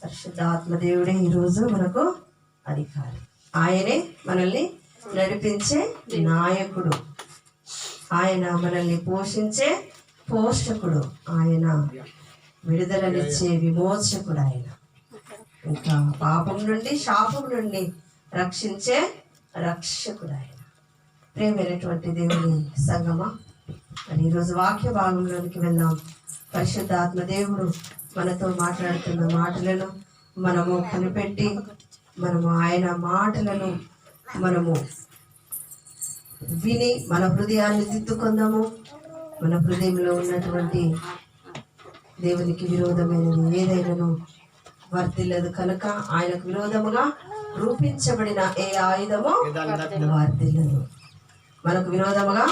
పరిశుద్ధాత్మ దేవుడే ఈరోజు మనకు అధికారి. ఆయనే మనల్ని నడిపించే నాయకుడు, ఆయన మనల్ని పోషించే పోషకుడు, ఆయన విడుదలనిచ్చే విమోచకుడు, ఆయన ఇంకా పాపం నుండి శాపం నుండి రక్షించే రక్షకుడు ఆయన. ప్రియమైనటువంటి దేవుని సంగమా, మరి ఈరోజు వాక్య భాగంలోనికి వెళ్దాం. పరిశుద్ధాత్మ దేవుడు మనతో మాట్లాడుతున్న మాటలను మనము కనిపెట్టి మనము ఆయన మాటలను మనము విని మన హృదయాన్ని దిద్దుకుందాము. మన హృదయంలో ఉన్నటువంటి దేవునికి విరోధమైనది ఏదైనాను వర్తిల్లదు కనుక ఆయనకు విరోధముగా రూపించబడిన ఏ ఆయుధము వర్తిల్లదు. మనకు విరోధముగా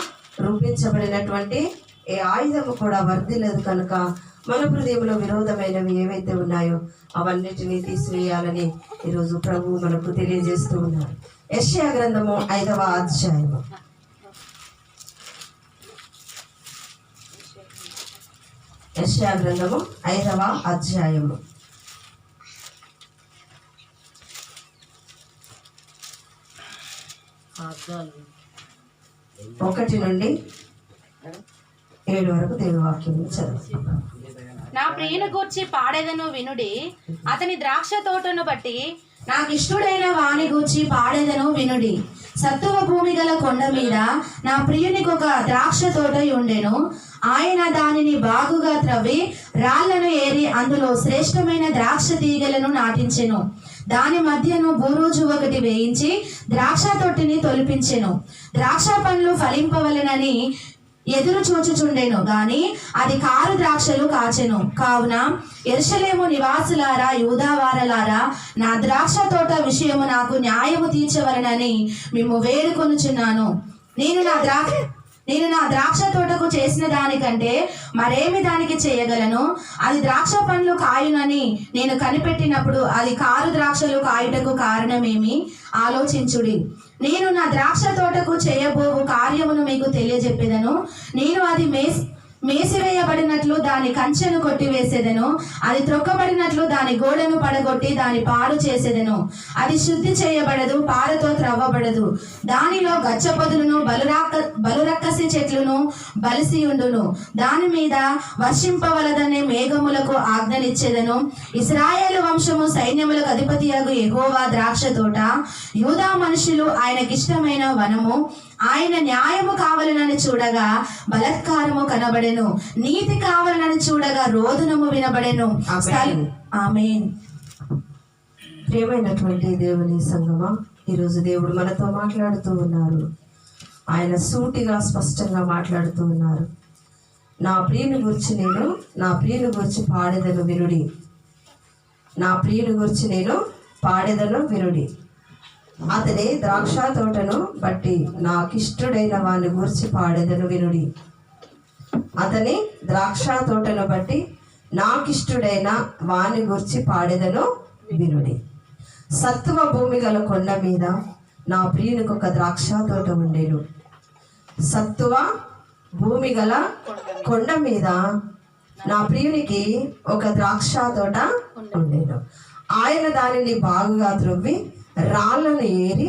రూపించబడినటువంటి ఏ ఆయుధము కూడా వర్తిల్లదు కనుక మన హృదయంలో విరోధమైనవి ఏవైతే ఉన్నాయో అవన్నిటినీ తీసివేయాలని ఈరోజు ప్రభు మనకు తెలియజేస్తూ ఉన్నారు. యెషయా గ్రంథము 5వ అధ్యాయము. యెషయా గ్రంథము 5వ అధ్యాయము 1 నుండి 7 వరకు దేవుని వాక్యం చదువు. నా ప్రియుని గూర్చి పాడేదను వినుడి, అతని ద్రాక్ష తోటను బట్టి నాకు ఇష్టడైన వాని గూర్చి పాడేదను వినుడి. సత్తువ భూమి గల కొండ మీద నా ప్రియునికి ఒక ద్రాక్ష తోట ఉండెను. ఆయన దానిని బాగుగా త్రవ్వి రాళ్లను ఏరి అందులో శ్రేష్టమైన ద్రాక్ష తీగలను నాటించెను. దాని మధ్యను బూరుజు ఒకటి వేయించి ద్రాక్ష తొట్టిని తొలిపించెను. ద్రాక్ష పండ్లు ఫలింపవలెనని ఎదురు చూచుచుండెను గాని అది కారు ద్రాక్షలు కాచెను. కావున యెరూషలేము నివాసులారా, యూదావారలారా, నా ద్రాక్ష తోట విషయము నాకు న్యాయము తీర్చవలనని మేము వేడుకొనుచున్నాను. నేను నా ద్రాక్ష తోటకు చేసిన దానికంటే మరేమి దానికి చేయగలను? అది ద్రాక్ష పండ్లు కాయునని నేను కనిపెట్టినప్పుడు అది కారు ద్రాక్షలు కాయుటకు కారణమేమి? ఆలోచించుడి. నేను నా ద్రాక్ష తోటకు చేయబోవు కార్యమును మీకు తెలియజెప్పేదను. నేను అది మేసివేయబడినట్లు దాని కంచెను కొట్టివేసేదను. అది త్రొక్కబడినట్లు దాని గోడను పడగొట్టి దాని పాడు చేసేదను. అది శుద్ధి చేయబడదు, పారతో త్రవ్వబడదు. దానిలో గచ్చపొదులను బలురక్కసి చెట్లును బలిసి ఉండును. దాని మీద వర్షింపవలదనే మేఘములకు ఆజ్ఞనిచ్చేదను. ఇశ్రాయేలు వంశము సైన్యములకు అధిపతియగు యెహోవా ద్రాక్ష తోట, యూదా మనుషులు ఆయనకిష్టమైన వనము. ఆయన న్యాయము కావాలనని చూడగా బలత్కారము కనబడెను, నీతి కావాలనని చూడగా రోదనము వినబడెను. ఆమేన్. ప్రియమైనటువంటి దేవుని సంగమా, ఈరోజు దేవుడు మనతో మాట్లాడుతూ ఉన్నారు. ఆయన సూటిగా స్పష్టంగా మాట్లాడుతూ ఉన్నారు. నా ప్రియుని గురించి పాడేదను వినుడి. నా ప్రియుని గురించి నేను పాడేదను వినుడి. అతని ద్రాక్ష తోటను బట్టి నాకిష్టుడైన వాని గూర్చి పాడేదను వినుడి. అతని ద్రాక్ష తోటను బట్టి నాకిష్టుడైన వాని గూర్చి పాడేదను వినుడి. సత్తువ భూమి గల కొండ మీద నా ప్రియునికి ఒక ద్రాక్ష తోట ఉండేను. సత్తువ భూమి గల కొండ మీద నా ప్రియునికి ఒక ద్రాక్ష తోట ఉండేను. ఆయన దానిని బాగుగా త్రవ్వి రాళ్లను ఏరి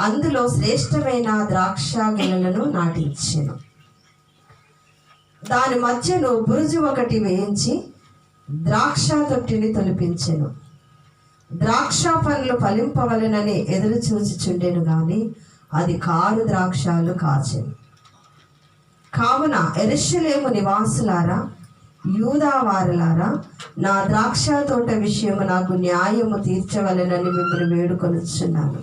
అందులో శ్రేష్టమైన ద్రాక్ష గెలలను నాటించెను. దాని మధ్యను బురుజు ఒకటి వేయించి ద్రాక్ష తొట్టిని తొలిపించెను. ద్రాక్ష పండ్లు ఫలింపవలెనని ఎదురు చూచుచుండెను గాని అది కారు ద్రాక్షలు కాచెను. కావున యెరూషలేము నివాసులారా, యూదావారులారా, నా ద్రాక్ష తోట విషయము నాకు న్యాయము తీర్చవలెనని మిమ్మల్ని వేడుకొనుచున్నాను.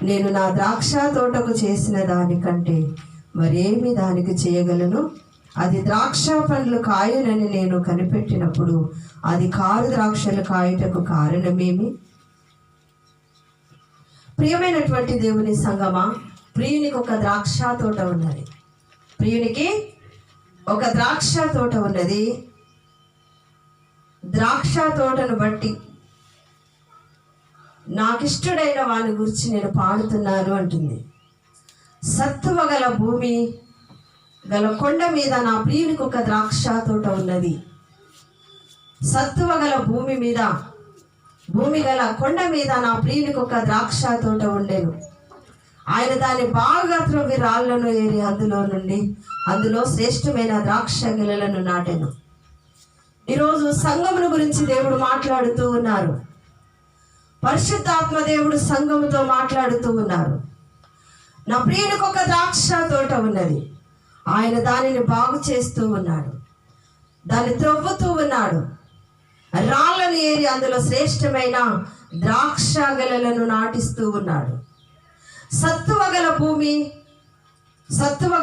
నేను నా ద్రాక్ష తోటకు చేసిన దానికంటే మరేమి దానికి చేయగలను? అది ద్రాక్ష పండ్లు కాయునని నేను కనిపెట్టినప్పుడు అది కారు ద్రాక్షలు కాయుటకు కారణమేమి? ప్రియమైనటువంటి దేవుని సంగమా, ప్రియునికి ఒక ద్రాక్ష తోట ఉన్నది. ప్రియునికి ఒక ద్రాక్ష తోట ఉన్నది. ద్రాక్ష తోటను బట్టి నాకిష్టుడైన వాని గురించి నేను పాడుతున్నాను అంటుంది. సత్తువ గల భూమి గల కొండ మీద నా ప్రియునికి ఒక ద్రాక్ష తోట ఉన్నది. సత్తువ గల భూమి గల కొండ మీద నా ప్రియునికి ఒక ద్రాక్ష తోట ఉండెను. ఆయన దాన్ని బాగా త్రవ్వి రాళ్లను ఏరి అందులో శ్రేష్టమైన ద్రాక్ష గిలలను నాటెను. ఈరోజు సంఘమును గురించి దేవుడు మాట్లాడుతూ ఉన్నారు. పరిశుద్ధాత్మ దేవుడు సంఘముతో మాట్లాడుతూ ఉన్నారు. నా ప్రియునికి ఒక ద్రాక్ష తోట ఉన్నది. ఆయన దానిని బాగు చేస్తూ ఉన్నాడు, దాన్ని త్రవ్వుతూ ఉన్నాడు, రాళ్ళను ఏరి అందులో శ్రేష్టమైన ద్రాక్ష గెలలను నాటిస్తూ ఉన్నాడు. సత్తువ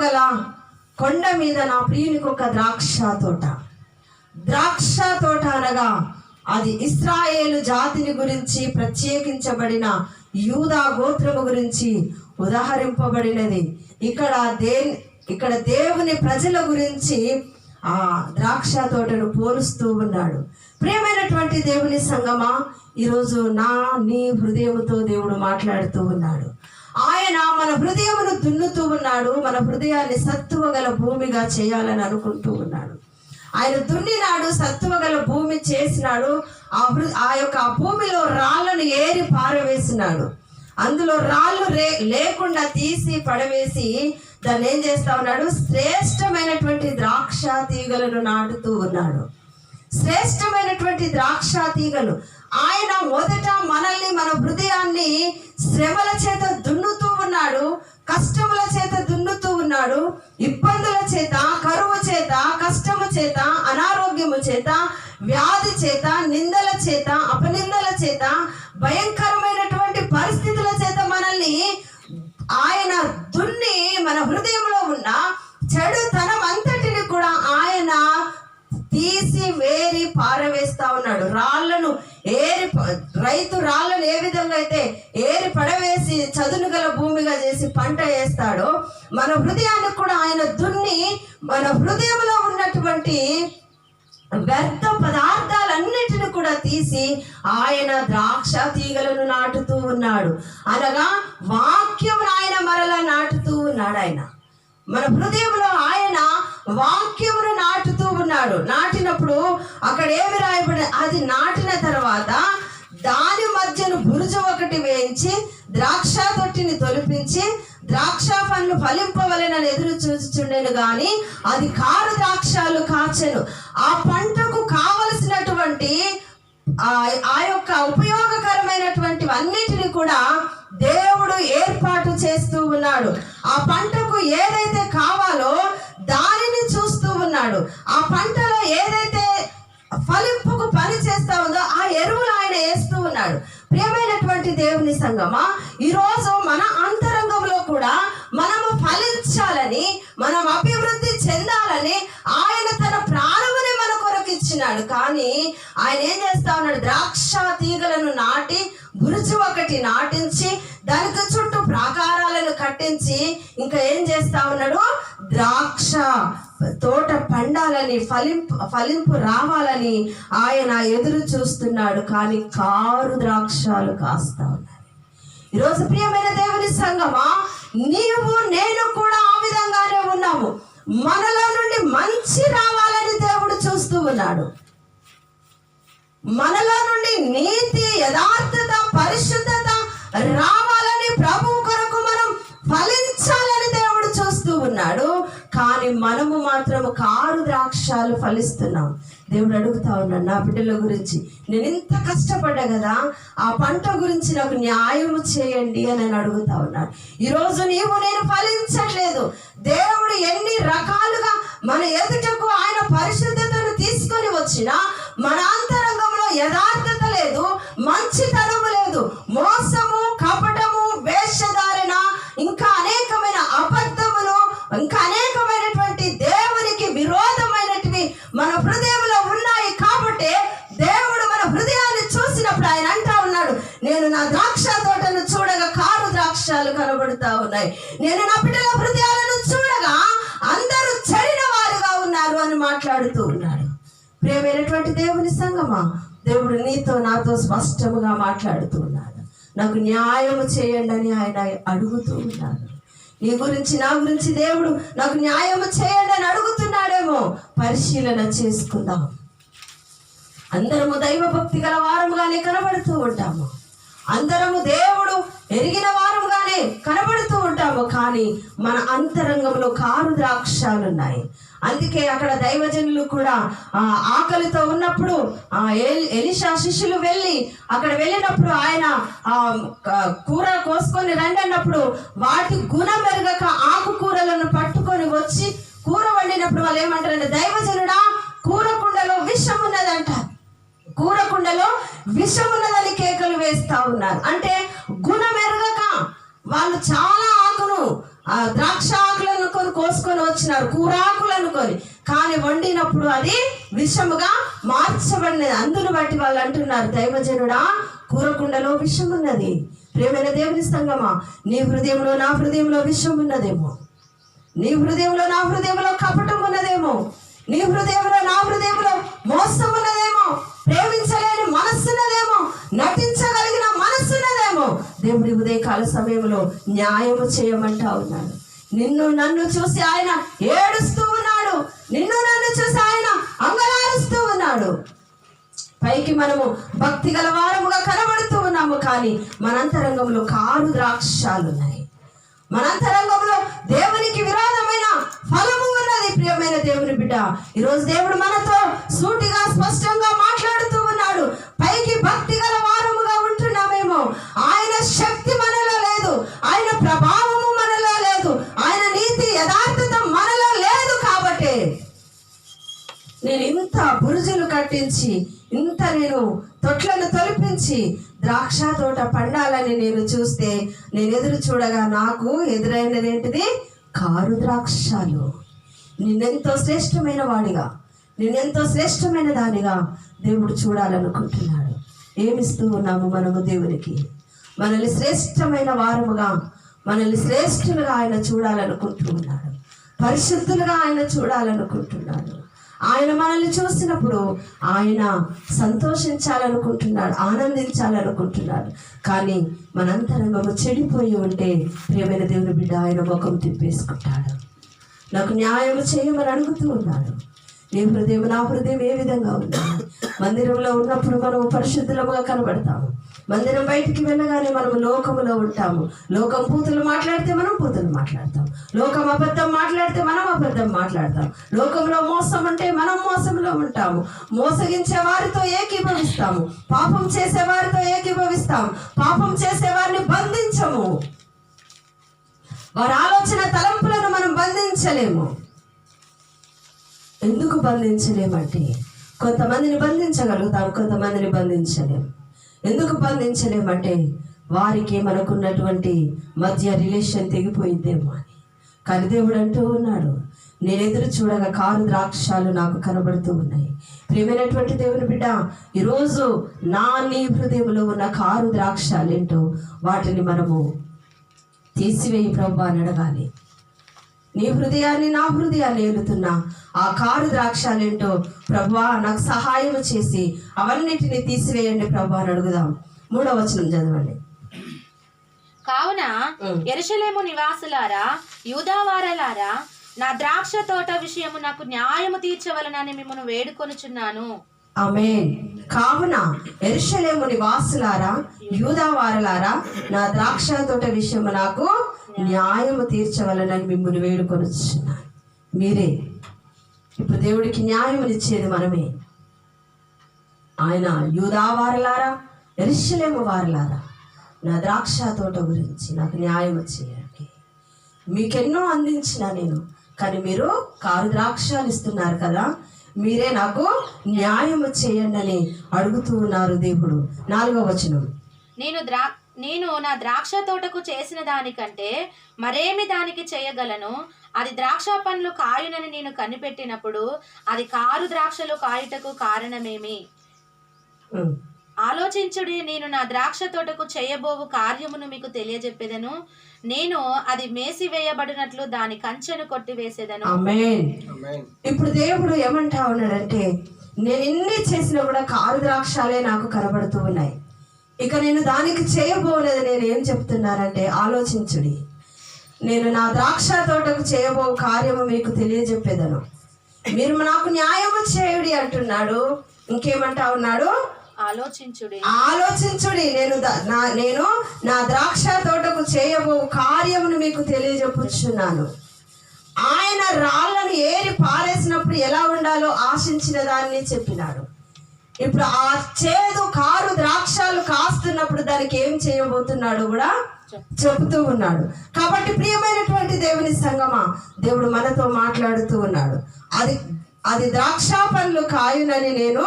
గల కొండ మీద నా ప్రియునికి ఒక ద్రాక్ష తోట అనగా అది ఇశ్రాయేలు జాతిని గురించి, ప్రత్యేకించబడిన యూదా గోత్రము గురించి ఉదహరింపబడినది. ఇక్కడ దేవుని ప్రజల గురించి ఆ ద్రాక్ష తోటను పోలుస్తూ ఉన్నాడు. ప్రియమైనటువంటి దేవుని సంగమా, ఈరోజు నీ హృదయముతో దేవుడు మాట్లాడుతూ ఉన్నాడు. ఆయన మన హృదయమును దున్నుతూ ఉన్నాడు. మన హృదయాన్ని సత్తువ గల భూమిగా చేయాలని అనుకుంటూ ఉన్నాడు. ఆయన దున్నినాడు, సత్తువ గల భూమి చేసినాడు. ఆ యొక్క భూమిలో రాళ్లను ఏరి పారవేసినాడు. అందులో రాళ్ళు లేకుండా తీసి పడవేసి దాన్ని ఏం చేస్తా ఉన్నాడు? శ్రేష్టమైనటువంటి ద్రాక్ష తీగలను నాటుతూ ఉన్నాడు. శ్రేష్టమైనటువంటి ద్రాక్ష తీగలు. ఆయన మొదట మనల్ని, మన హృదయాన్ని శ్రమల చేత దున్నుతూ ఉన్నాడు, కష్టముల చేత దున్నుతూ ఉన్నాడు. ఇబ్బందుల చేత, కరువు చేత, కష్టము చేత, అనారోగ్యము చేత, వ్యాధి చేత, నిందల చేత, అపనిందల చేత, భయంకరమైనటువంటి పరిస్థితుల చేత మనల్ని ఆయన దున్ని మన హృదయంలో ఉన్న చెడుతనం అంతటిని కూడా ఆయన తీసి వేరి పారవేస్తా ఉన్నాడు. రాళ్లను రైతు రాళ్లను ఏ విధంగా అయితే ఏరి పడవేసి చదును గల భూమిగా చేసి పంట వేస్తాడో, మన హృదయాన్ని కూడా ఆయన దున్ని మన హృదయంలో ఉన్నటువంటి వ్యర్థ పదార్థాలన్నిటిని కూడా తీసి ఆయన ద్రాక్ష తీగలను నాటుతూ ఉన్నాడు. అనగా వాక్యమును ఆయన మరలా నాటుతూ ఉన్నాడు. ఆయన మన హృదయంలో ఆయన వాక్యమును నాటుతూ ఉన్నాడు. నాటినప్పుడు అక్కడ ఏమి రాయబడి, అది నాటిన తర్వాత దాని మధ్యను బురుజు ఒకటి వేయించి ద్రాక్ష తొట్టిని తొలిపించి ద్రాక్ష పండ్లు ఫలింపవలెనని ఎదురు చూచుచుండెను గాని అది కారు ద్రాక్షాలు కాచెను. ఆ పంటకు కావలసినటువంటి ఆ యొక్క ఉపయోగకరమైనటువంటి అన్నిటిని కూడా దేవుడు ఏర్పాటు చేస్తూ ఉన్నాడు. ఆ పంటకు ఏదైతే కావాలో దానిని చూస్తూ ఉన్నాడు. ఆ పంటలో ఏదైతే ఫలింపుకు పని చేస్తా ఉందో ఆ ఎరువులు ఆయన వేస్తూ ఉన్నాడు. ప్రియమైనటువంటి దేవుని సంగమా, ఈరోజు మన అంతరంగంలో కూడా మనము ఫలించాలని, మనం అభివృద్ధి చెందాలని ఆయన తన ప్రాణముని మన కొరకు ఇచ్చినాడు. కానీ ఆయన ఏం చేస్తా ఉన్నాడు? ద్రాక్ష తీగలను నాటి గురుజు ఒకటి నాటించి దానికి చుట్టూ ప్రాకారాలను కట్టించి ఇంకా ఏం చేస్తా ఉన్నాడు? ద్రాక్ష తోట పండాలని, ఫలింపు రావాలని ఆయన ఎదురు చూస్తున్నాడు. కానీ కారు ద్రాక్షాలు కాస్తా ఉన్నాయి. ఈరోజు ప్రియమైన దేవుని సంగమా, నీవు నేను కూడా ఆ విధంగానే ఉన్నాము. మనలో నుండి మంచి రావాలని దేవుడు చూస్తూ ఉన్నాడు. మనలో నుండి నీతి, యథార్థత, పరిశుద్ధత రావాలని, ప్రభు కొరకు మనం ఫలించాలని దేవుడు చూస్తూ ఉన్నాడు. కానీ మనము మాత్రము కారు ద్రాక్షాలు ఫలిస్తున్నాం. దేవుడు అడుగుతా ఉన్నాడు, నా బిడ్డల గురించి నేను ఇంత కష్టపడ్డా కదా, ఆ పంట గురించి నాకు న్యాయము చేయండి అని నేను అడుగుతా ఉన్నాడు. ఈరోజు నేను ఫలించట్లేదు. దేవుడు ఎన్ని రకాలుగా మన ఎదుటకు ఆయన పరిశుద్ధతను తీసుకొని వచ్చినా మన అంతరంగంలో యథార్థత లేదు, మంచితనము లేదు, మోసము, కపటము, వేషధారణ, ఇంకా అనేకమైన అబద్ధములు, ఇంకా అనేకమైనటువంటి దేవునికి విరోధమైనటివి మన హృదయంలో ఉన్నాయి. కాబట్టి దేవుడు మన హృదయాన్ని చూసినప్పుడు ఆయన అంటా ఉన్నాడు, నేను నా ద్రాక్ష తోటను చూడగా కారు ద్రాక్షాలు కనబడుతా ఉన్నాయి. నేను నా బిడ్డల హృదయాలను చూడగా అందరూ చెడిన వారుగా ఉన్నారు అని మాట్లాడుతూ ఉన్నాడు. ప్రియమైనటువంటి దేవుని సంగమా, దేవుడు నీతో నాతో స్పష్టముగా మాట్లాడుతూ ఉన్నాడు. నాకు న్యాయము చేయండి అని ఆయన అడుగుతూ ఉన్నాడు. నీ గురించి, నా గురించి దేవుడు నాకు న్యాయము చేయండి అని అడుగుతున్నాడేమో. పరిశీలన చేసుకుందాం. అందరము దైవ భక్తి గల వారముగానే కనబడుతూ ఉంటాము, అందరము దేవుడు ఎరిగిన వారముగానే కనబడుతూ ఉంటాము. కానీ మన అంతరంగంలో కారు ద్రాక్షాలున్నాయి. అందుకే అక్కడ దైవజనులు కూడా ఆకలితో ఉన్నప్పుడు ఎలీషా శిష్యులు అక్కడ వెళ్ళినప్పుడు ఆయన కూర కోసుకొని రండి అన్నప్పుడు వాటి గుణం మెరుగక ఆకుకూరలను పట్టుకొని వచ్చి కూర వండినప్పుడు వాళ్ళు ఏమంటారంటే, దైవజనుడా కూర కుండలో విషం ఉన్నదంట, కూర కుండలో విషం ఉన్నదని కేకలు వేస్తా ఉన్నారు. అంటే గుణం ఎరగక వాళ్ళు చాలా ఆకును ద్రాక్ష ఆకులను కోసుకొని వచ్చినారు, కూరాకులను కొని, కానీ వండినప్పుడు అది విషముగా మార్చబడినది. అందును బట్టి వాళ్ళు అంటున్నారు, దైవజనుడా కూర కుండలో విషం ఉన్నది. ప్రియమైన దేవుని సంగమా, నీ హృదయంలో నా హృదయంలో విషం ఉన్నదేమో, నీ హృదయంలో నా హృదయంలో కపటం ఉన్నదేమో, నీ హృదయంలో నా హృదయంలో మోసం ఉన్నదేమో, ప్రేమించలేని మనస్సున్నదేమో, నటించగలిగిన మనస్సున్నదేమో. దేవుడి ఉదయకాల సమయంలో న్యాయము చేయమంటా ఉన్నాడు. నిన్ను నన్ను చూసి ఆయన ఏడుస్తూ ఉన్నాడు, నిన్ను నన్ను చూసి ఆయన అంగలారుస్తూ ఉన్నాడు. పైకి మనము భక్తి గల వారముగా కనబడుతూ ఉన్నాము, కానీ మనంతరంగంలో కారు ద్రాక్షాలున్నాయి. మనంతరంగంలో దేవునికి విరోధమైన ఫలము ఉన్నది. ప్రియమైన దేవుని బిడ్డ, ఈరోజు దేవుడు మనతో సూటిగా స్పష్టంగా మాట్లాడుతూ ఉన్నాడు. పైకి భక్తి గల వారముగా ఉంటున్నామేమో, ఆయన శక్తి మనలో లేదు, ఆయన ప్రభావము మనలో లేదు, ఆయన నీతి యథార్థత మనలో లేదు. కాబట్టి నేను ఇంత బురుజులు కట్టించి, ఇంత నేను తొట్లను తొలిపించి ద్రాక్ష తోట పండాలని నేను చూస్తే, నేను ఎదురు చూడగా నాకు ఎదురైనది ఏంటిది? కారు ద్రాక్షాలు. నిన్నెంతో శ్రేష్టమైన వాడిగా, నిన్నెంతో శ్రేష్టమైన దానిగా దేవుడు చూడాలనుకుంటున్నాడు. ఏమిస్తూ ఉన్నాము మనము దేవునికి? మనల్ని శ్రేష్టమైన వారముగా, మనల్ని శ్రేష్ఠులుగా ఆయన చూడాలనుకుంటూ ఉన్నాడు, పరిశుద్ధులుగా ఆయన చూడాలనుకుంటున్నాడు. ఆయన మనల్ని చూసినప్పుడు ఆయన సంతోషించాలనుకుంటున్నాడు, ఆనందించాలనుకుంటున్నాడు. కానీ మన అంతరంగము చెడిపోయి ఉంటే, ప్రియమైన దేవుని బిడ్డ, ఆయన ముఖం తిప్పేసుకుంటాడు. నాకు న్యాయం చేయమని అడుగుతూ ఉన్నాడు. నీ హృదయం నా హృదయం ఏ విధంగా ఉంది? మందిరంలో ఉన్నప్పుడు మనము పరిశుద్ధులముగా కనబడతాము, మందిరం బయటికి వెళ్ళగానే మనము లోకములో ఉంటాము. లోకం పూతులు మాట్లాడితే మనం పూతులు మాట్లాడతాం, లోకం అబద్ధం మాట్లాడితే మనం అబద్ధం మాట్లాడతాం, లోకంలో మోసం ఉంటే మనం మోసంలో ఉంటాము. మోసగించే వారితో ఏకీభవిస్తాము, పాపం చేసే వారితో ఏకీభవిస్తాము, పాపం చేసే వారిని బంధించము. వారి ఆలోచన తలంపులను మనం బంధించలేము. ఎందుకు బంధించలేమంటే, కొంతమందిని బంధించగలుగుతాం, కొంతమందిని బంధించలేము. ఎందుకు బంధించలేమంటే, వారికి మనకున్నటువంటి మధ్య రిలేషన్ తెగిపోయిందేమో అని. కానీ దేవుడు అంటూ ఉన్నాడు, నేను ఎదురు చూడగా కారు ద్రాక్షాలు నాకు కనబడుతూ ఉన్నాయి. ప్రియమైనటువంటి దేవుని బిడ్డ, ఈరోజు నీ హృదయంలో ఉన్న కారు ద్రాక్షాలు ఏంటో వాటిని మనము తీసివేయి ప్రభు అని అడగాలి. నీ హృదయాన్ని నా హృదయాన్ని ఏలుతున్నా ఆ కారు ద్రాక్షాలేంటో ప్రభువా నాకు సహాయం చేసి అవన్నిటిని తీసివేయండి ప్రభు అని అడుగుదాం. 3వ వచనం చదవండి. కావున యెరూషలేము నివాసులారా, యూదావారలారా, నా ద్రాక్ష తోట విషయము నాకు న్యాయము తీర్చవలనని మిమ్మల్ని వేడుకొనుచున్నాను. ఆమేన్. కావున యెరూషలేము నివాసులారా, యూదావారలారా, నా ద్రాక్ష తోట విషయము నాకు న్యాయము తీర్చవలనని మిమ్మల్ని వేడుకొనుచున్నాను. మీరే ఇప్పుడు దేవుడికి న్యాయమునిచ్చేది మనమే. ఆయన యూదావారలారా, యెరూషలేము వారలారా, నా ద్రాక్ష తోట గురించి నాకు న్యాయం చేయండి. మీకెన్నో అందించిన నేను, కానీ మీరు కారు ద్రాక్షాలు ఇస్తున్నారు కదా, మీరే నాకు న్యాయము చేయండి అని అడుగుతూ ఉన్నారు దేవుడు. 4వ వచనం. నేను నా ద్రాక్ష తోటకు చేసిన దానికంటే మరేమి దానికి చేయగలను? అది ద్రాక్ష పండ్లు కాయునని నేను కనిపెట్టినప్పుడు అది కారు ద్రాక్షలు కాయుటకు కారణమేమి? ఆలోచించుడి, నేను నా ద్రాక్ష తోటకు చేయబోవు కార్యమును మీకు తెలియజెప్పేదను. నేను అది మేసివేయబడినట్లు దాని కంచెను కొట్టివేసేదను. ఆమేన్. ఇప్పుడు దేవుడు ఏమంటా ఉన్నాడంటే, నేను ఎన్ని చేసినా కూడా కారు ద్రాక్షాలే నాకు కనబడుతూ ఉన్నాయి, ఇక నేను దానికి చేయబోలేదు. నేను ఏం చెప్తున్నానంటే, ఆలోచించుడి, నేను నా ద్రాక్ష తోటకు చేయబో కార్యము మీకు తెలియజెప్పేదను, మీరు నాకు న్యాయము చేయుడి అంటున్నాడు. ఇంకేమంటా ఉన్నాడు? ఆలోచించుడి. నేను నా ద్రాక్ష తోటకు చేయబో కార్యమును మీకు తెలియజెప్పుచున్నాను. ఆయన రాళ్ళను ఏరి పారేసినప్పుడు ఎలా ఉండాలో ఆశించిన దాన్ని చెప్పినాడు. ఇప్పుడు ఆ చేదు కారు ద్రాక్షలు కాస్తున్నప్పుడు దానికి ఏం చేయబోతున్నాడు కూడా చెబుతూ ఉన్నాడు. కాబట్టి ప్రియమైనటువంటి దేవుని సంగమా, దేవుడు మనతో మాట్లాడుతూ ఉన్నాడు. అది ద్రాక్ష పండ్లు కాయునని నేను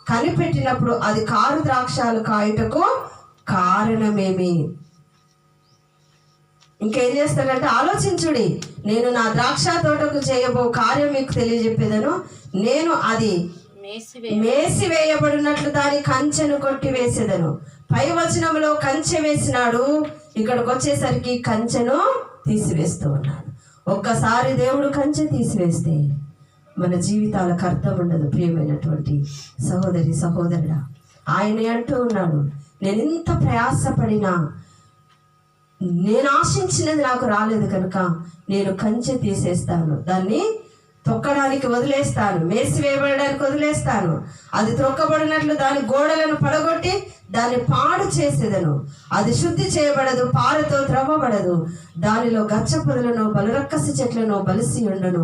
కనిపెట్టినప్పుడు అది కారు ద్రాక్షాలు కాయుటకు కారణమేమి? ఇంకేం చేస్తాడంటే, ఆలోచించుడి, నేను నా ద్రాక్ష తోటకు చేయబో కార్యం మీకు తెలియజెప్పేదను. నేను అది మేసివేయబడినట్లు దాని కంచెను కొట్టి వేసేదను. పై వచనంలో కంచె వేసినాడు, ఇక్కడికి వచ్చేసరికి కంచెను తీసివేస్తూ ఉన్నాడు. ఒక్కసారి దేవుడు కంచె తీసివేస్తే మన జీవితాలకు అర్థం ఉండదు. ప్రియమైనటువంటి సహోదరి సహోదరుడా, ఆయనే అంటూ ఉన్నాడు, నేను ఇంత ప్రయాసపడినా నేను ఆశించినది నాకు రాలేదు కనుక నేను కంచె తీసేస్తాను, దాన్ని తొక్కడానికి వదిలేస్తాను, మేసివేయబడడానికి వదిలేస్తాను. అది త్రొక్కబడినట్లు దాని గోడలను పడగొట్టి దాన్ని పాడు చేసేదను. అది శుద్ధి చేయబడదు, పారతో త్రవ్వబడదు. దానిలో గచ్చ పొదలను బలురక్కసి చెట్లను బలిసి ఉండను.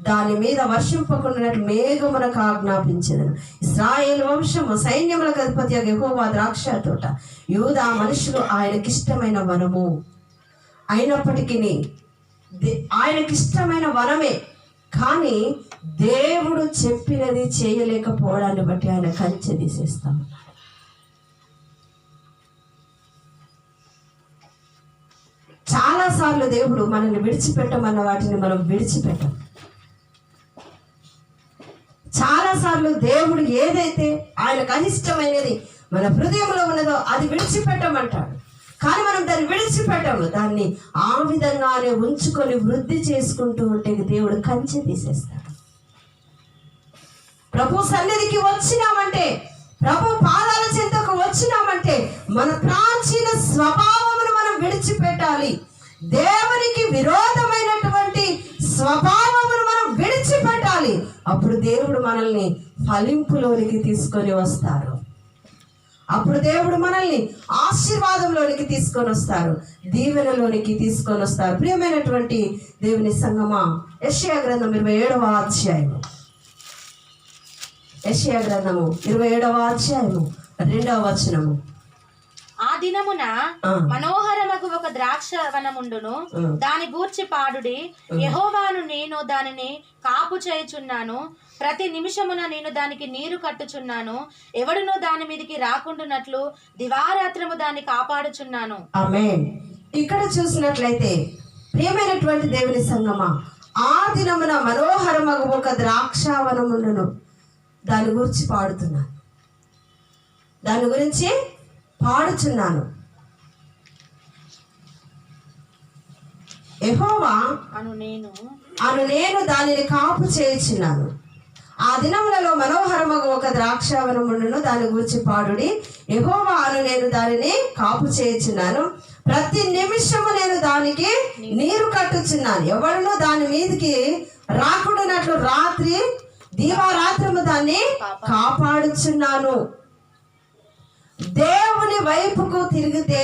దాని మీద వర్షింపకుండానట్లు మేఘమునకు ఆజ్ఞాపించెదను. ఇశ్రాయేలు వంశము సైన్యములకు అధిపతి యెహోవా ద్రాక్ష తోట, యూదా మనుషులు ఆయనకిష్టమైన వనము. అయినప్పటికీ ఆయనకిష్టమైన వనమే, కానీ దేవుడు చెప్పినది చేయలేకపోవడాన్ని బట్టి ఆయన కంచె తీసేస్తాం. చాలాసార్లు దేవుడు మనల్ని విడిచిపెట్టమన్న వాటిని మనం విడిచిపెట్టాం. చాలాసార్లు దేవుడు ఏదైతే ఆయనకు అనిష్టమైనది మన హృదయంలో ఉన్నదో అది విడిచిపెట్టమంటాడు. కానీ మనం దాన్ని విడిచిపెట్టాము. దాన్ని ఆ విధంగానే ఉంచుకొని వృద్ధి చేసుకుంటూ ఉంటే దేవుడు కంచె తీసేస్తాడు. ప్రభు సన్నిధికి వచ్చినామంటే, ప్రభు పాదాల చెంతకు వచ్చినామంటే మన ప్రాచీన స్వభావమును మనం విడిచిపెట్టాలి. దేవునికి విరోధమైనటువంటి స్వభావమును మనం విడిచిపెట్టాలి. అప్పుడు దేవుడు మనల్ని ఫలింపులోనికి తీసుకొని వస్తారు. అప్పుడు దేవుడు మనల్ని ఆశీర్వాదంలోనికి తీసుకొని వస్తారు, దీవెనలోనికి తీసుకొని వస్తారు. ప్రియమైనటువంటి దేవుని సంగమా, యెషయా గ్రంథం 27వ అధ్యాయము, యెషయా గ్రంథము 27వ అధ్యాయము 2వ వచనము. ఆ దినమున మనోహరమగు ఒక ద్రాక్ష వనముండును, దాని గూర్చి పాడుడి. యెహోవాను నేను దానిని కాపు చేయుచున్నాను, ప్రతి నిమిషమున నేను దానికి నీరు కట్టుచున్నాను, ఎవడునో దాని మీదకి రాకుండానట్లు దివారాత్రము దాన్ని కాపాడుచున్నాను. ఆమేన్. ఇక్కడ చూసినట్లయితే ప్రియమైనటువంటి దేవుని సంగమా, ఆ దినమున మనోహరమగు ఒక ద్రాక్షావనముండును, దాని గురించి పాడుతున్నాను, దాని గురించి పాడుచున్నాను. యెహోవా అను నేను దానిని కాపు చేయుచున్నాను. ఆ దినములలో మనోహరమగు ఒక ద్రాక్షావనముండును, దాని గురించి పాడుడి. యెహోవా అను నేను దానిని కాపు చేయుచున్నాను, ప్రతి నిమిషము నేను దానికి నీరు కట్టుచున్నాను, ఎవడును దాని మీదకి రాకుండానట్లు రాత్రి దీవారాత్రము దాన్ని కాపాడుచున్నాను. దేవుని వైపుకు తిరిగితే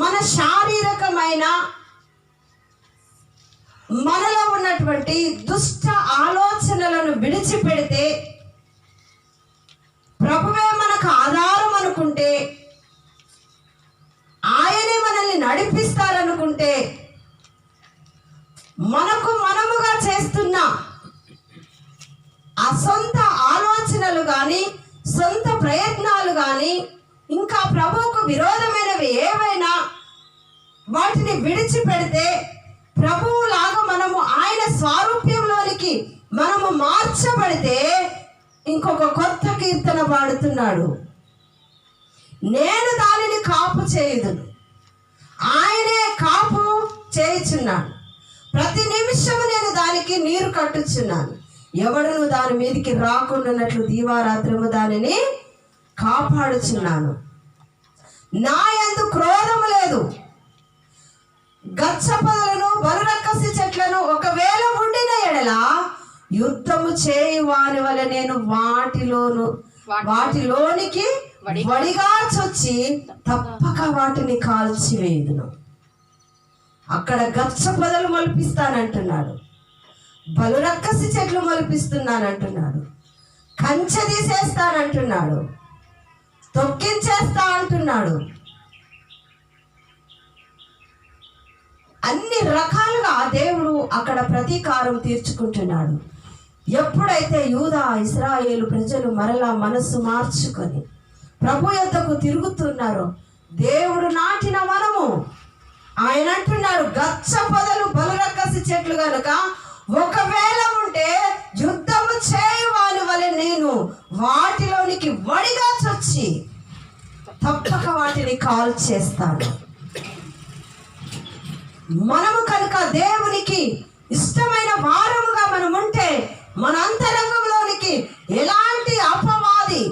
మన శారీరకమైన మనలో ఉన్నటువంటి దుష్ట ఆలోచనలను విడిచిపెడితే, ప్రభువే మనకు ఆధారం అనుకుంటే, ఆయనే మనల్ని నడిపిస్తారనుకుంటే, మనకు మనముగా చేస్తున్న ఆ సొంత ఆలోచనలు కానీ సొంత ప్రయత్నాలు కానీ ఇంకా ప్రభువుకు విరోధమైనవి ఏవైనా వాటిని విడిచిపెడితే, ప్రభువులాగా మనము ఆయన స్వారూప్యంలోనికి మనము మార్చబడితే, ఇంకొక కొత్త కీర్తన పాడుతున్నాడు, నేను దానిని కాపు చేయుదును, ఆయనే కాపు చేయుచున్నాడు, ప్రతి నిమిషము నేను దానికి నీరు కట్టుచున్నాను, ఎవడును దాని మీదకి రాకుండానట్లు దీవారాత్రము దానిని కాపాడుచున్నాను. నా యందు క్రోధము లేదు, గచ్చ పొదలను బలురక్కసి చెట్లను ఒకవేళ ఉండిన ఎడల యుద్ధము చేయి వాని వలె నేను వాటిలోనికి వడిగా చొచ్చి తప్పక వాటిని కాల్చివేయుదును. అక్కడ గచ్చ పొదలు మొలిపిస్తానంటున్నాడు, బలురక్కసి చెట్లు మొలిపిస్తున్నానంటున్నాడు, కంచె తీసేస్తానంటున్నాడు, తొక్కించేస్తా అంటున్నాడు. అన్ని రకాలుగా దేవుడు అక్కడ ప్రతీకారం తీర్చుకుంటున్నాడు. ఎప్పుడైతే యూదా ఇశ్రాయేలు ప్రజలు మరలా మనస్సు మార్చుకొని ప్రభు యొద్దకు తిరుగుతున్నారో, దేవుడు నాటిన మనము, ఆయన అంటున్నారు గచ్చ పొదలు బలురక్కసి చెట్లు గనుక ఒకవేళ ఉంటే యుద్ధము చేయువాని వలె నేను వాటిలోనికి వడిగా చొచ్చి తప్పక వాటిని కాల్ చేస్తాను. మనము కనుక దేవునికి ఇష్టమైన వారముగా మనం ఉంటే మన అంతరంగంలోనికి ఎలాంటి అపవాది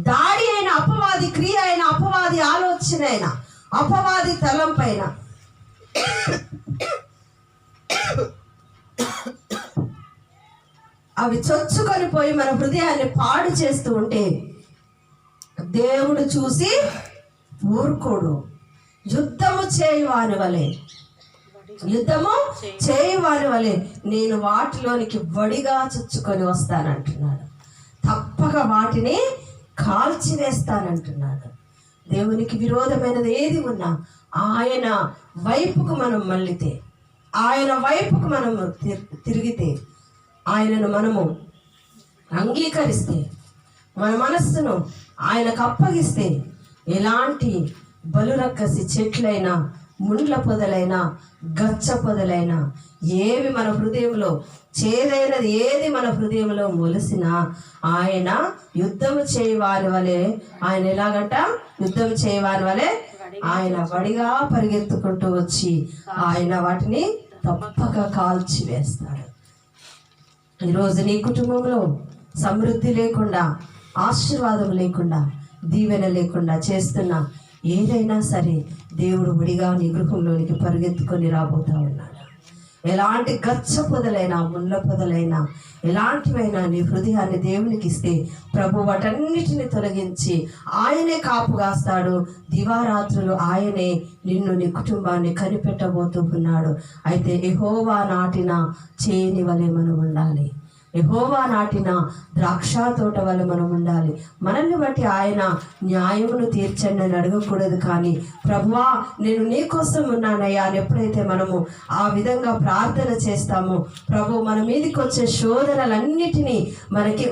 దాడి అయిన, అపవాది క్రియ అయిన, అపవాది ఆలోచన అయిన, అపవాది తలంపైన అవి చొచ్చుకొని పోయి మన హృదయాన్ని పాడు చేస్తూ ఉంటే దేవుడు చూసి ఊరుకోడు. యుద్ధము చేయువాని వలె నేను వాటిలోనికి వడిగా చొచ్చుకొని వస్తానంటున్నాడు. తప్పక వాటిని కాల్చివేస్తానంటున్నాడు. దేవునికి విరోధమైనది ఏది ఉన్నా ఆయన వైపుకు మనం మళ్ళితే, ఆయన వైపుకు మనము తిరిగితే, ఆయనను మనము అంగీకరిస్తే, మన మనస్సును ఆయనకు అప్పగిస్తే, ఎలాంటి బలురక్కసి చెట్లైనా, ముండ్ల పొదలైనా, గచ్చ పొదలైనా, ఏవి మన హృదయంలో చేదైనది ఏది మన హృదయంలో మొలిసినా ఆయన యుద్ధము చేయవాని వలె, ఆయన ఎలాగంట యుద్ధం చేయవాని వలె ఆయన వడిగా పరిగెత్తుకుంటూ వచ్చి ఆయన వాటిని తప్పక కాల్చి వేస్తాడు. ఈరోజు నీ కుటుంబంలో సమృద్ధి లేకుండా, ఆశీర్వాదం లేకుండా, దీవెన లేకుండా చేస్తున్న ఏదైనా సరే దేవుడు విడిగా నీ గృహంలోనికి పరిగెత్తుకొని రాబోతా ఉన్నాడు. ఎలాంటి గచ్చ పొదలైనా, ముళ్ళ పొదలైనా, ఎలాంటివైనా నీ హృదయాన్ని దేవునికి ఇస్తే ప్రభు వాటన్నిటిని తొలగించి ఆయనే కాపుగాస్తాడు. దివారాత్రులు ఆయనే నిన్ను, నీ కుటుంబాన్ని కనిపెట్టబోతూ ఉన్నాడు. అయితే యెహోవా నాటిన చేని వలె మనం ఉండాలి. యెహోవా నాటిన ద్రాక్ష తోట వల్ల మనం ఉండాలి. మనల్ని బట్టి ఆయన న్యాయమును తీర్చండి అని అడగకూడదు. కానీ ప్రభువా నేను నీ కోసం ఉన్నానయ్యా అని ఎప్పుడైతే మనము ఆ విధంగా ప్రార్థన చేస్తామో, ప్రభు మన మీదకి వచ్చే శోధనలన్నిటినీ,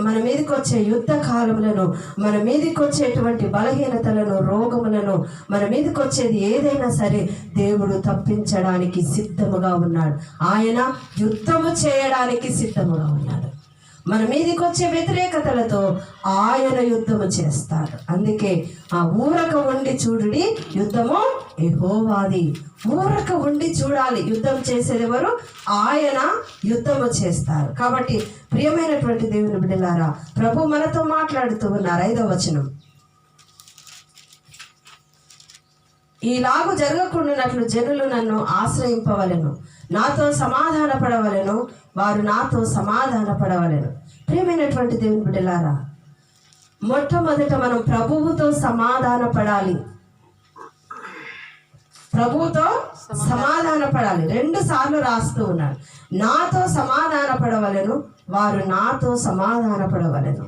మన మీదకి వచ్చే యుద్ధ కాలములను, మన మీదకి వచ్చేటువంటి బలహీనతలను, రోగములను, మన మీదకి వచ్చేది ఏదైనా సరే దేవుడు తప్పించడానికి సిద్ధముగా ఉన్నాడు. ఆయన యుద్ధము చేయడానికి సిద్ధముగా ఉన్నాడు. మన మీదకి వచ్చే వ్యతిరేకతలతో ఆయన యుద్ధము చేస్తాడు. అందుకే ఆ ఊరక ఉండి చూడుడి, యుద్ధము యెహోవాది. ఊరక ఉండి చూడాలి. యుద్ధం చేసేది ఎవరు? ఆయన యుద్ధము చేస్తారు. కాబట్టి ప్రియమైనటువంటి దేవుని బిడ్డలారా, ప్రభు మనతో మాట్లాడుతూ ఉన్నారు. 5వ వచనం, ఈలాగు జరగకుండానట్లు జనులు నన్ను ఆశ్రయింపవలెను, నాతో సమాధాన పడవలెను, వారు నాతో సమాధాన పడవలెను. ప్రియమైనటువంటి దేవుని బిడ్డలారా, మొట్టమొదట మనం ప్రభువుతో సమాధాన పడాలి. ప్రభువుతో సమాధాన పడాలి. 2 సార్లు రాస్తూ ఉన్నాడు. నాతో సమాధాన పడవలెను, వారు నాతో సమాధాన పడవలెను.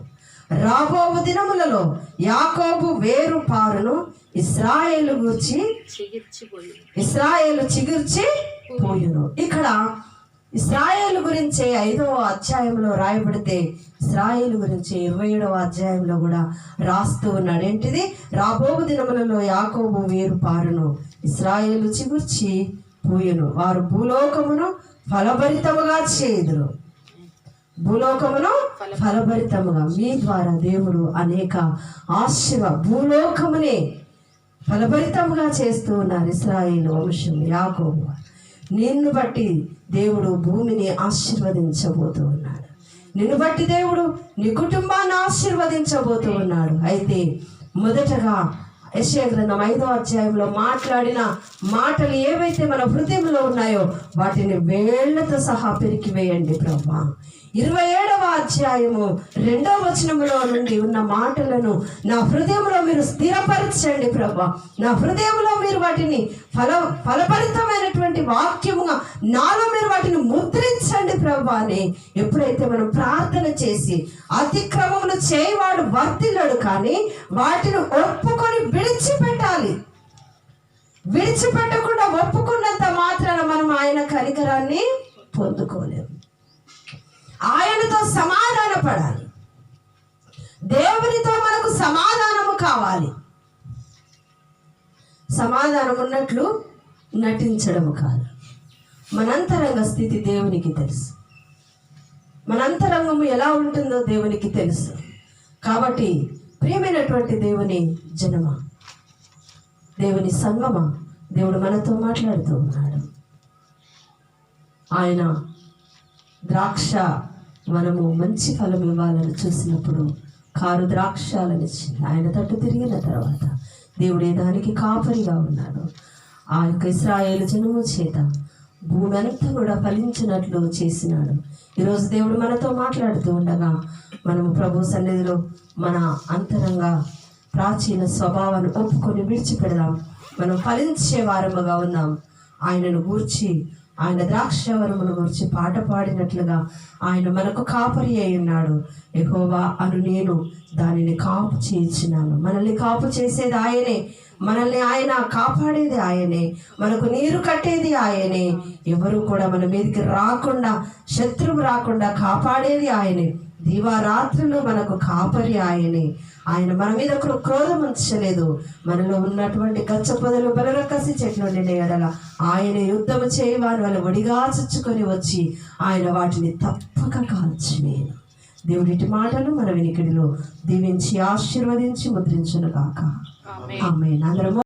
రాబోవు దినములలో యాకోబు వేరు పారును, ఇశ్రాయేలు చిగుర్చి పోయును. ఇక్కడ ఇశ్రాయేలు గురించి 5వ అధ్యాయంలో రాయబడితే, ఇశ్రాయేలు గురించి 27వ అధ్యాయంలో కూడా రాస్తూ ఉన్నాడు. ఏంటిది? రాబోవు దినములలో యాకోబు వేరు పారును, ఇశ్రాయేలు చిగుర్చి పోయును, వారు భూలోకమును ఫలభరితముగా చేయుదురు. భూలోకమును ఫలభరితముగా, మీ ద్వారా దేవుడు అనేక భూలోకమునే ఫలభరితముగా చేస్తూ ఉన్నారు ఇశ్రాయేలు వంశం, యాకోబు. నిన్ను బట్టి దేవుడు భూమిని ఆశీర్వదించబోతూ ఉన్నాడు. నిన్ను బట్టి దేవుడు నీ కుటుంబాన్ని ఆశీర్వదించబోతూ ఉన్నాడు. అయితే మొదటగా యెషయా గ్రంథం 5వ అధ్యాయంలో మాట్లాడిన మాటలు ఏవైతే మన హృదయంలో ఉన్నాయో వాటిని వేళ్లతో సహా పెరికివేయండి ప్రభా. 27వ అధ్యాయము 2వ వచనములో నుండి ఉన్న మాటలను నా హృదయంలో మీరు స్థిరపరచండి ప్రభా. నా హృదయంలో మీరు వాటిని ఫలభరితమైనటువంటి వాక్యముగా నాలో మీరు వాటిని ముద్రించండి ప్రభా అని ఎప్పుడైతే మనం ప్రార్థన చేసి అతిక్రమములు చేయవాడు వర్తిల్లడు, కానీ వాటిని ఒప్పుకొని విడిచిపెట్టాలి. విడిచిపెట్టకుండా ఒప్పుకున్నంత మాత్రాన మనం ఆయన కనికరాన్ని పొందుకోలేము. ఆయనతో సమాధాన పడాలి. దేవునితో మనకు సమాధానము కావాలి. సమాధానం ఉన్నట్లు నటించడము కాదు. మనంతరంగ స్థితి దేవునికి తెలుసు. మనంతరంగము ఎలా ఉంటుందో దేవునికి తెలుసు. కాబట్టి ప్రియమైనటువంటి దేవుని జనమా, దేవుని సంగమా, దేవుడు మనతో మాట్లాడుతూ ఉన్నాడు. ఆయన ద్రాక్ష మనము మంచి ఫలం ఇవ్వాలని చూసినప్పుడు కారు ద్రాక్షాలను ఇచ్చింది. ఆయన తట్టు తిరిగిన తర్వాత దేవుడే దానికి కాపరిగా ఉన్నాడు. ఆ యొక్క ఇశ్రాయేలు జనము చేత భూమి అంతా కూడా ఫలించినట్లు చేసినాడు. ఈరోజు దేవుడు మనతో మాట్లాడుతూ ఉండగా మనము ప్రభు సన్నిధిలో మన అంతరంగ ప్రాచీన స్వభావాన్ని ఒప్పుకొని విడిచిపెడదాం. మనం ఫలించే వారముగా ఉందాం. ఆయనను గూర్చి, ఆయన ద్రాక్షవరమును గురించి పాట పాడినట్లుగా ఆయన మనకు కాపరి అయి ఉన్నాడు. యెహోవా అను నేను దానిని కాపు చేయించినాను. మనల్ని కాపు చేసేది ఆయనే, మనల్ని ఆయన కాపాడేది ఆయనే, మనకు నీరు కట్టేది ఆయనే. ఎవరు కూడా మన మీదకి రాకుండా, శత్రువు రాకుండా కాపాడేది ఆయనే. దీవారాత్రులు మనకు కాపరి ఆయనే. ఆయన మన మీద క్రోధం ఉంచలేదు. మనలో ఉన్నటువంటి గచ్చ పొదలు బలరకసి చెట్లు నిండిన ఎడల ఆయన యుద్ధము చేయవాని వాళ్ళు ఒడిగా చుచ్చుకొని వచ్చి ఆయన వాటిని తప్పక కాల్చివేయను. దేవుడి మాటలు మన వినికిడిలో దీవించి ఆశీర్వదించి ముద్రించును గాక. ఆమేన్. అందరము